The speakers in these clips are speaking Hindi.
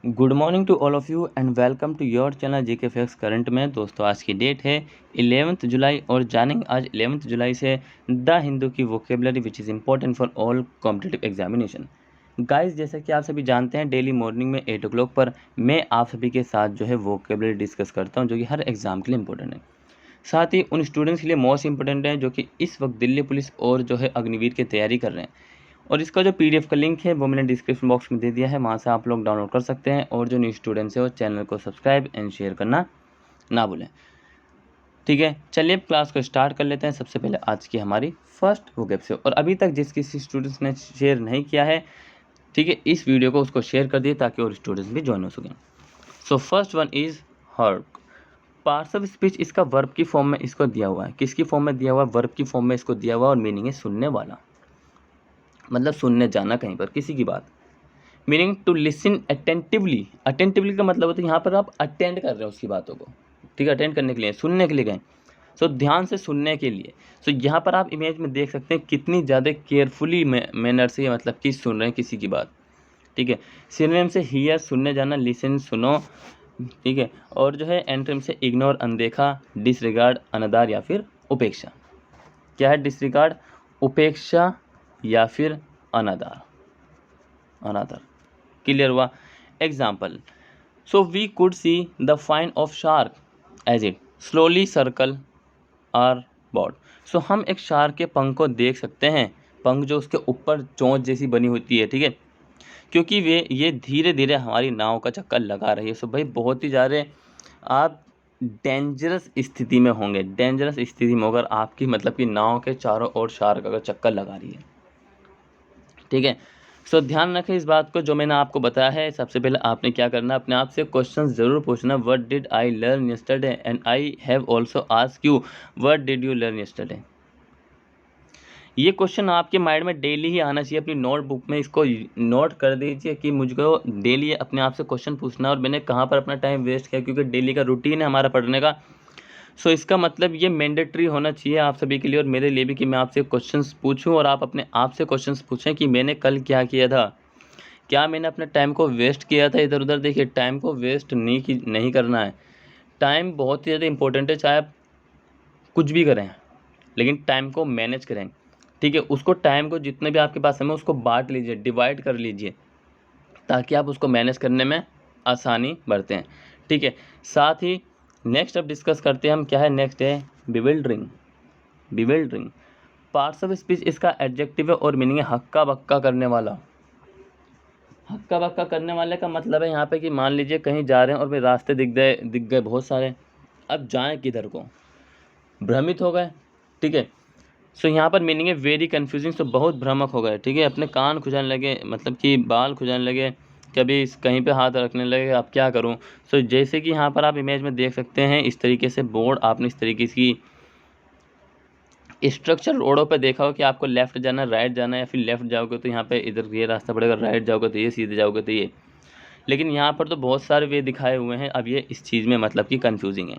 Good morning to all of you and welcome to your channel GK facts current में। दोस्तों आज की डेट है 11th जुलाई और जानेंगे आज 11th जुलाई से द हिंदू की vocabulary which is important for all competitive examination. Guys, जैसा कि आप सभी जानते हैं डेली मॉर्निंग में 8 o'clock पर मैं आप सभी के साथ जो है वोकेबलरी डिस्कस करता हूँ, जो कि हर एग्ज़ाम के लिए इंपॉर्टेंट है। साथ ही उन स्टूडेंट्स के लिए मोस्ट इंपॉर्टेंट है जो कि इस वक्त दिल्ली पुलिस और जो है अग्निवीर की तैयारी कर रहे हैं। और इसका जो पीडीएफ का लिंक है वो मैंने डिस्क्रिप्शन बॉक्स में दे दिया है, वहाँ से आप लोग डाउनलोड कर सकते हैं। और जो न्यू स्टूडेंट्स है वो चैनल को सब्सक्राइब एंड शेयर करना ना भूलें। ठीक है, चलिए अब क्लास को स्टार्ट कर लेते हैं। सबसे पहले आज की हमारी फर्स्ट वोकैब से, और अभी तक जिस किसी स्टूडेंट्स ने शेयर नहीं किया है, ठीक है, इस वीडियो को उसको शेयर कर दिए ताकि और स्टूडेंट्स भी ज्वाइन हो सकें। So first one is hark. Parts of speech इसका वर्ब की फॉर्म में इसको दिया हुआ है। किसकी फॉर्म में दिया हुआ है? वर्ब की फॉर्म में इसको दिया हुआ है। और मीनिंग है सुनने वाला, मतलब सुनने जाना कहीं पर किसी की बात। Meaning to listen attentively. Attentively का मतलब होता है यहाँ पर आप अटेंड कर रहे हो उसकी बातों को, ठीक है, अटेंड करने के लिए, सुनने के लिए गए। सो ध्यान से सुनने के लिए। सो यहाँ पर आप इमेज में देख सकते हैं कितनी ज़्यादा केयरफुली मैनर से मतलब कि सुन रहे हैं किसी की बात। ठीक है, सिनोनिम से हियर सुनने जाना, लिसन सुनो, ठीक है। और जो है एंटोनिम से इग्नोर अनदेखा, डिसरिगार्ड अनादर या फिर उपेक्षा। क्या है डिसरिगार्ड? उपेक्षा या फिर अनादर। अनादर क्लियर हुआ? Example, so we could see the fin of shark as it slowly circle our boat. सो हम एक शार्क के पंख को देख सकते हैं, पंख जो उसके ऊपर चोंच जैसी बनी होती है, ठीक है, क्योंकि वे ये धीरे धीरे हमारी नाव का चक्कर लगा रही है। सो भाई बहुत ही ज़्यादा आप डेंजरस स्थिति में होंगे, डेंजरस स्थिति में अगर आपकी मतलब कि नाव के चारों ओर शार्क अगर चक्कर लगा रही है, ठीक है। सो ध्यान रखें इस बात को जो मैंने आपको बताया है। सबसे पहले आपने क्या करना है, अपने आप से क्वेश्चन ज़रूर पूछना। What did I learn yesterday and I have also asked you what did you learn yesterday. ये क्वेश्चन आपके माइंड में डेली ही आना चाहिए। अपनी नोटबुक में इसको नोट कर दीजिए कि मुझको डेली अपने आप से क्वेश्चन पूछना है और मैंने कहाँ पर अपना टाइम वेस्ट किया, क्योंकि डेली का रूटीन है हमारा पढ़ने का। सो इसका मतलब ये मैंडेटरी होना चाहिए आप सभी के लिए और मेरे लिए भी कि मैं आपसे क्वेश्चंस पूछूं और आप अपने आप से क्वेश्चंस पूछें कि मैंने कल क्या किया था, क्या मैंने अपने टाइम को वेस्ट किया था इधर उधर। देखिए, टाइम को वेस्ट नहीं करना है। टाइम बहुत ही ज़्यादा इंपॉर्टेंट है, चाहे आप कुछ भी करें, लेकिन टाइम को मैनेज करें, ठीक है। उसको टाइम को जितने भी आपके पास समय उसको बांट लीजिए, डिवाइड कर लीजिए, ताकि आप उसको मैनेज करने में आसानी बरतें, ठीक है। साथ ही नेक्स्ट अब डिस्कस करते हैं हम, क्या है नेक्स्ट है bewildering. Bewildering parts of speech इसका एडजेक्टिव है और मीनिंग है हक्का बक्का करने वाला। हक्का बक्का करने वाले का मतलब है यहाँ पे कि मान लीजिए कहीं जा रहे हैं और वे रास्ते दिख गए बहुत सारे, अब जाएं किधर को, भ्रमित हो गए, ठीक है। सो यहाँ पर मीनिंग है वेरी कन्फ्यूजिंग। सो बहुत भ्रामक हो गए, ठीक है, अपने कान खुजाने लगे, मतलब कि बाल खुजाने लगे, कभी कहीं पे हाथ रखने लगे, अब क्या करूँ। सो जैसे कि यहाँ पर आप इमेज में देख सकते हैं, इस तरीके से बोर्ड आपने इस तरीके की स्ट्रक्चर रोडों पे देखा हो कि आपको लेफ्ट जाना, राइट जाना, या फिर लेफ्ट जाओगे तो यहाँ पे इधर ये रास्ता पड़ेगा, राइट जाओगे तो ये, सीधे जाओगे तो ये। लेकिन यहाँ पर तो बहुत सारे वे दिखाए हुए हैं। अब ये इस चीज़ में मतलब कि कन्फ्यूजिंग है।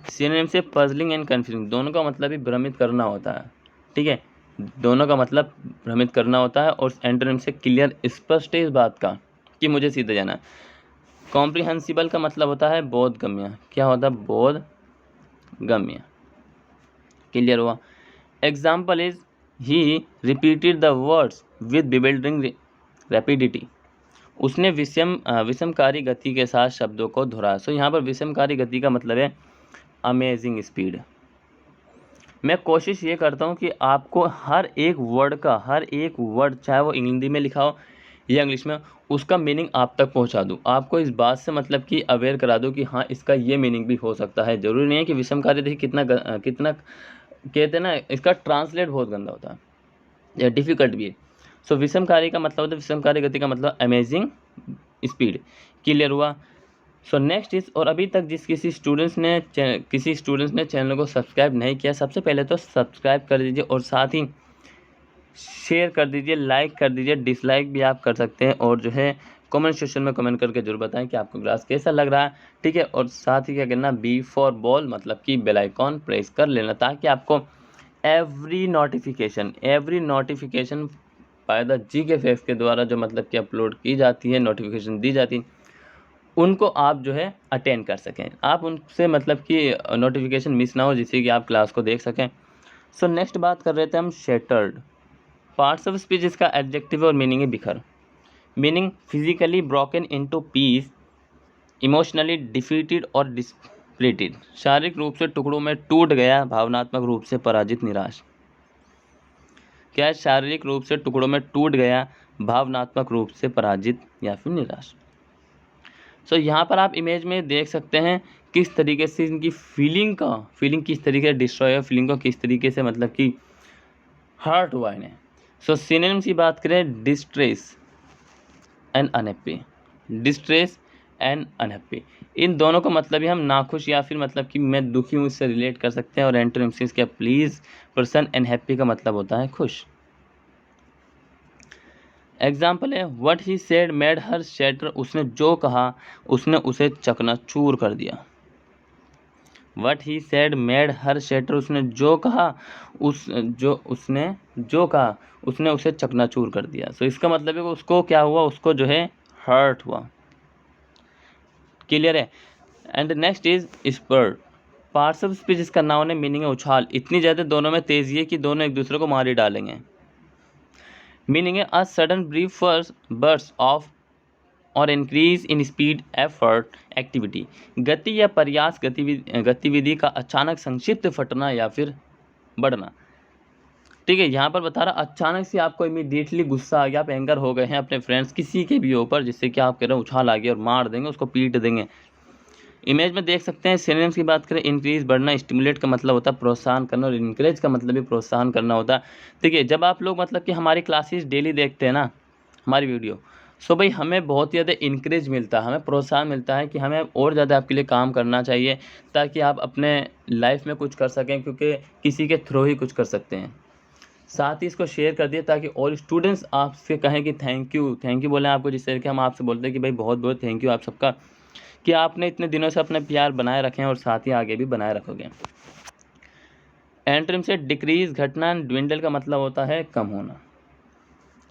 सिनोनिम से पजलिंग एंड कन्फ्यूजिंग, दोनों का मतलब ही भ्रमित करना होता है, ठीक है, दोनों का मतलब भ्रमित करना होता है। और एंटोनिम से क्लियर, स्पष्ट है इस बात का कि मुझे सीधे जाना है। कॉम्प्रिहेंसिबल का मतलब होता है बोधगम्य। क्या होता है? बोधगम्य। क्लियर हुआ? Example is he repeated the words with bewildering rapidity. उसने विषमकारी गति के साथ शब्दों को दोहराया। सो यहाँ पर विषमकारी गति का मतलब है अमेजिंग स्पीड। मैं कोशिश ये करता हूँ कि आपको हर एक वर्ड चाहे वो हिंदी में लिखा हो या इंग्लिश में, उसका मीनिंग आप तक पहुँचा दूँ। आपको इस बात से मतलब कि अवेयर करा दूँ कि हाँ इसका ये मीनिंग भी हो सकता है। ज़रूरी नहीं है कि विषमकारी। देखिए कितना कहते हैं ना, इसका ट्रांसलेट बहुत गंदा होता है या डिफ़िकल्ट भी है। सो विषमकारी का मतलब होता है, विषमकारी गति का मतलब अमेजिंग स्पीड। क्लियर हुआ? सो नेक्स्ट इज, और अभी तक किसी स्टूडेंट्स ने चैनल को सब्सक्राइब नहीं किया, सबसे पहले तो सब्सक्राइब कर दीजिए और साथ ही शेयर कर दीजिए, लाइक कर दीजिए, डिसलाइक भी आप कर सकते हैं। और जो है कमेंट सेक्शन में कमेंट करके जरूर बताएं कि आपको क्लास कैसा लग रहा है, ठीक है। और साथ ही क्या करना, बी फॉर बॉल मतलब कि बेल आइकॉन प्रेस कर लेना, ताकि आपको every notification by the GK facts के द्वारा जो मतलब कि अपलोड की जाती है, नोटिफिकेशन दी जाती है, उनको आप जो है अटेंड कर सकें, आप उनसे मतलब कि नोटिफिकेशन मिस ना हो, जिससे कि आप क्लास को देख सकें। सो नेक्स्ट बात कर रहे थे हम शेटर्ड। पार्ट्स ऑफ स्पीच इसका एडजेक्टिव और मीनिंग है बिखर। Meaning physically broken into piece, emotionally defeated और डिस्प्लिटेड। शारीरिक रूप से टुकड़ों में टूट गया, भावनात्मक रूप से पराजित, निराश। क्या है? शारीरिक रूप से टुकड़ों में टूट गया, भावनात्मक रूप से पराजित या फिर निराश। सो यहाँ पर आप इमेज में देख सकते हैं किस तरीके से इनकी फीलिंग किस तरीके से डिस्ट्रॉय है, फीलिंग को किस तरीके से मतलब कि हर्ट हुआ इन्हें। सो सिनोनिम्स की बात करें, distress and unhappy. Distress and unhappy, इन दोनों का मतलब ही हम नाखुश या फिर मतलब कि मैं दुखी हूँ इससे रिलेट कर सकते हैं। और एंटोनिम्स क्या? प्लीज, पर्सन, एनहैप्पी का मतलब होता है खुश। एग्जाम्पल है, what he said made her shatter. उसने जो कहा उसने उसे चकनाचूर कर दिया। What he said made her shatter, उसने जो कहा उसने उसे चकनाचूर कर दिया। सो इसका मतलब है कि उसको क्या हुआ, उसको जो है हर्ट हुआ। क्लियर है? And next is spurred. Parts of speech इसका नाउन है, मीनिंग है उछाल। इतनी ज़्यादा दोनों में तेजी है कि दोनों एक दूसरे को मार ही डालेंगे। मीनिंग है a sudden brief burst of or increase in speed, effort, activity. गति या प्रयास, गतिविधि का अचानक संक्षिप्त फटना या फिर बढ़ना। ठीक है, यहाँ पर बता रहा अचानक से आपको इमीडिएटली गुस्सा आ गया, आप एंगर हो गए हैं अपने फ्रेंड्स किसी के भी ऊपर, जिससे कि आप कह रहे हैं उछाल आ गया और मार देंगे, उसको पीट देंगे। इमेज में देख सकते हैं। सिनोनिम्स की बात करें, इंक्रीज बढ़ना, स्टिमुलेट का मतलब होता है प्रोत्साहन करना, और इंकरेज का मतलब भी प्रोत्साहन करना होता है। ठीक है, जब आप लोग मतलब कि हमारी क्लासेस डेली देखते हैं ना, हमारी वीडियो, सो भाई हमें बहुत ही ज़्यादा इंकरेज मिलता है, हमें प्रोत्साहन मिलता है कि हमें और ज़्यादा आपके लिए काम करना चाहिए, ताकि आप अपने लाइफ में कुछ कर सकें, क्योंकि किसी के थ्रू ही कुछ कर सकते हैं। साथ ही इसको शेयर कर दिए ताकि और स्टूडेंट्स आपसे कहें कि थैंक यू बोलें आपको, जिस तरीके हम आपसे बोलते हैं कि भाई बहुत बहुत थैंक यू आप सबका, कि आपने इतने दिनों से अपने प्यार बनाए रखे हैं और साथ ही आगे भी बनाए रखोगे। एंटोनिम से डिक्रीज, घटना, ड्विंडल का मतलब होता है कम होना।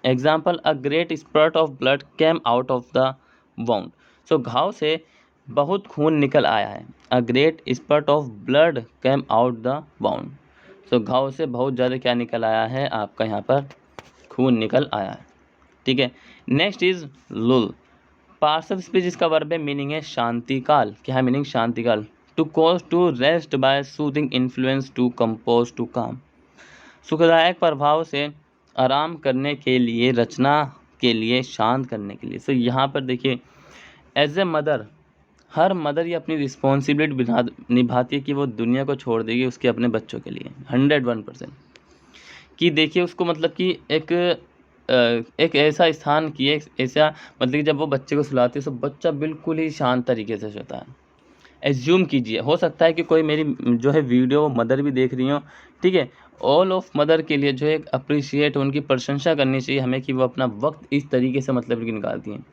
Example, a great spurt of blood came out of the wound. So घाव से बहुत खून निकल आया है। A great spurt of blood came out the wound. So घाव से बहुत ज़्यादा क्या निकल आया है, आपका यहाँ पर खून निकल आया है। ठीक है, next is lull. Parts of speech इसका वर्ब है, मीनिंग है शांति काल। क्या है मीनिंग? शांति काल। To cause to rest by soothing influence, to compose, to calm. सुखदायक प्रभाव से आराम करने के लिए, रचना के लिए, शांत करने के लिए। सो यहाँ पर देखिए, एज ए मदर, हर मदर ये अपनी रिस्पॉन्सिबिलिटी निभाती है कि वो दुनिया को छोड़ देगी उसके अपने बच्चों के लिए 101%। कि देखिए उसको मतलब कि एक ऐसा स्थान की, एक ऐसा मतलब कि जब वो बच्चे को सुलाती है तो बच्चा बिल्कुल ही शांत तरीके से सोता है। एज्यूम कीजिए, हो सकता है कि कोई मेरी जो है वीडियो मदर भी देख रही हो। ठीक है, ऑल ऑफ मदर के लिए जो है अप्रिशिएट, उनकी प्रशंसा करनी चाहिए हमें कि वो अपना वक्त इस तरीके से मतलब कि निकालती हैं।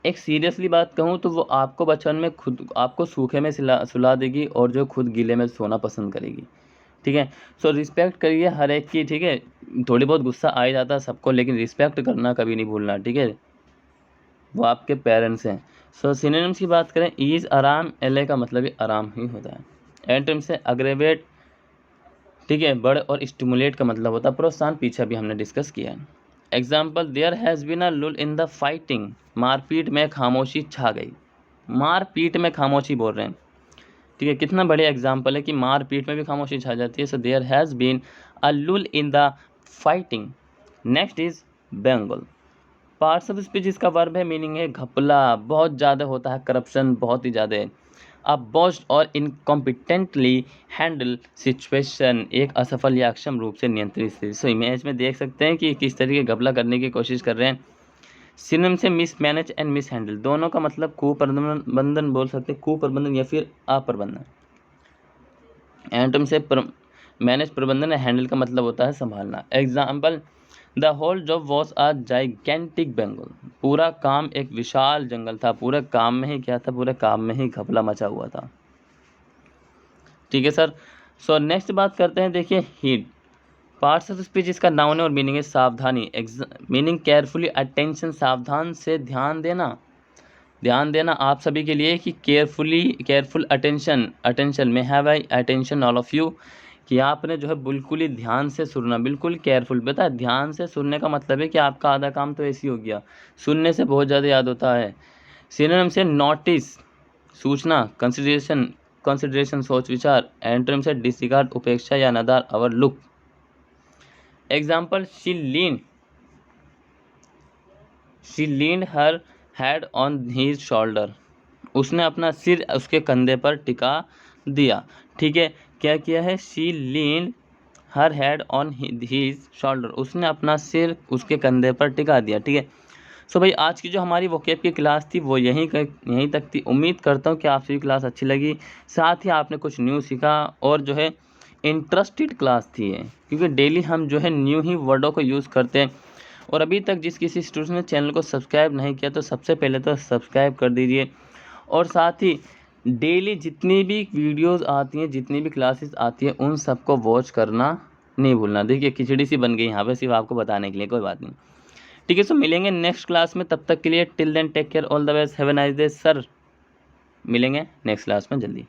एक सीरियसली बात कहूँ तो वो आपको बचपन में खुद आपको सूखे में सुला देगी और जो खुद गीले में सोना पसंद करेगी। ठीक है, सो रिस्पेक्ट करिए हर एक की। ठीक है, थोड़ी बहुत गुस्सा आ ही जाता है सबको, लेकिन रिस्पेक्ट करना कभी नहीं भूलना। ठीक है, वो आपके पेरेंट्स हैं। सो सिनोनिम्स की बात करें, ईज आराम, एल का मतलब ही आराम ही होता है। एंटोनिम से अग्रेवेट, ठीक है, बढ़, और स्टिमुलेट का मतलब होता है प्रोत्साहन, पीछे भी हमने डिस्कस किया है। Example, there has been a lull in the fighting. मारपीट में खामोशी छा गई। मारपीट में खामोशी बोल रहे हैं। ठीक है, कितना बढ़िया एग्जाम्पल है कि मारपीट में भी खामोशी छा जाती है। So there has been a lull in the fighting. Next is bungle. Parts of speech इसका वर्ब है, मीनिंग है घपला, बहुत ज़्यादा होता है करप्शन, बहुत ही ज़्यादा है। अब बोस्ट और इनकॉम्पिटेंटली हैंडल सिचुएशन, एक असफल या अक्षम रूप से नियंत्रित स्थिति। सो इमेज में देख सकते हैं कि किस तरीके घपला करने की कोशिश कर रहे हैं। सिनोनिम से miss manage and miss handle, दोनों का मतलब कुप्रबंधन बोल सकते हैं, कुप्रबंधन या फिर अप्रबंधन। एंटोनिम से मैनेज प्रबंधन, हैंडल का मतलब होता है संभालना। Example, the whole job was a gigantic bungle. पूरा काम एक विशाल जंगल था। पूरे काम में ही क्या था? पूरे काम में ही घपला मचा हुआ था। ठीक है सर। सो नेक्स्ट बात करते हैं, देखिए हीड। पार्ट्स ऑफ स्पीच इसका नाउन है और मीनिंग है सावधानी। मीनिंग केयरफुली अटेंशन, सावधान से ध्यान देना। ध्यान देना आप सभी के लिए कि केयरफुल अटेंशन में have I attention all of you, कि आपने जो है बिल्कुल ही ध्यान से सुनना, बिल्कुल केयरफुल। पता है ध्यान से सुनने का मतलब है कि आपका आधा काम तो ऐसे ही हो गया, सुनने से बहुत ज़्यादा याद होता है। सिनोनिम से नोटिस सूचना, कंसिडरेशन सोच विचार, एंटोनिम से डिसरिगार्ड उपेक्षा या नदार overlook. Example, she leaned her head on his shoulder, उसने अपना सिर उसके कंधे पर टिका दिया। ठीक है, क्या किया है, she leaned her head on his shoulder, उसने अपना सिर उसके कंधे पर टिका दिया। ठीक है, सो भाई आज की जो हमारी वोकैब की क्लास थी वो यहीं तक थी। उम्मीद करता हूँ कि आप सभी क्लास अच्छी लगी, साथ ही आपने कुछ न्यू सीखा और जो है इंटरेस्टेड क्लास थी ये, क्योंकि डेली हम जो है न्यू ही वर्डों को यूज़ करते हैं। और अभी तक जिस किसी स्टूडेंट ने चैनल को सब्सक्राइब नहीं किया तो सबसे पहले तो सब्सक्राइब कर दीजिए, और साथ ही डेली जितनी भी वीडियोस आती हैं, जितनी भी क्लासेस आती हैं, उन सबको वॉच करना नहीं भूलना। देखिए खिचड़ी सी बन गई यहाँ पे सिर्फ आपको बताने के लिए, कोई बात नहीं। ठीक है, सो मिलेंगे नेक्स्ट क्लास में, तब तक के लिए till then take care, all the best, have a nice day sir. मिलेंगे नेक्स्ट क्लास में जल्दी।